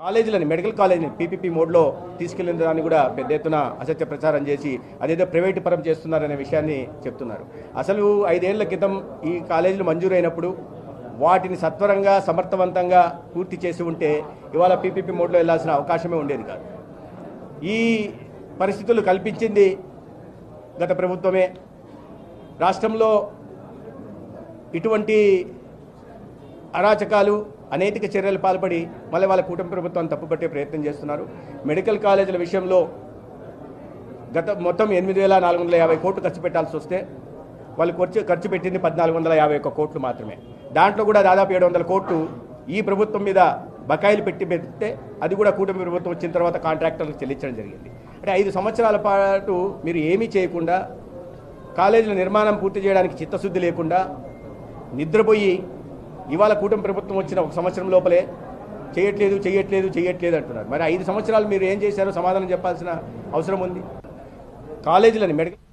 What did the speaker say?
కాలేజీలని medical కాలేజీని PPP మోడ్లో తీసుకెళ్లిన దాన్ని కూడా పెద్ద ఎత్తున అసత్య ప్రచారం చేసి అదేదో ప్రైవేటు పరం చేస్తున్నారనే విషయాన్ని చెప్తున్నారు. అసలు 5 ఏళ్ల క్రితం ఈ కాలేజీలు మంజూరైనప్పుడు వాటిని సత్వరంగా సమర్థవంతంగా పూర్తి చేసి ఉంటే ఇవాళ పీపీపీ మోడ్లో వెళ్లాల్సిన అవకాశమే ఉండేది కాదు. ఈ పరిస్థితులు కల్పించింది గత ప్రభుత్వమే. రాష్ట్రంలో ఇటువంటి అరాచకాలు అనైతిక చర్యలు పాల్పడి మళ్ళీ వాళ్ళ కూటమి ప్రభుత్వాన్ని తప్పుపట్టే ప్రయత్నం చేస్తున్నారు. మెడికల్ కాలేజీల విషయంలో మొత్తం 8,450 కోట్లు ఖర్చు పెట్టాల్సి వస్తే వాళ్ళు ఖర్చు పెట్టింది 1,451 కోట్లు మాత్రమే. దాంట్లో కూడా దాదాపు 700 కోట్లు ఈ ప్రభుత్వం మీద బకాయిలు పెడితే అది కూడా కూటమి ప్రభుత్వం వచ్చిన తర్వాత కాంట్రాక్టర్లకు చెల్లించడం జరిగింది. అంటే 5 సంవత్సరాల పాటు మీరు ఏమీ చేయకుండా కాలేజీల నిర్మాణం పూర్తి చేయడానికి చిత్తశుద్ధి లేకుండా నిద్రపోయి ఇవాళ కూటమి ప్రభుత్వం వచ్చిన 1 సంవత్సరం లోపలే చేయట్లేదు అంటున్నారు. మరి 5 సంవత్సరాలు మీరు ఏం చేశారో సమాధానం చెప్పాల్సిన అవసరం ఉంది. కాలేజీలని మెడికల్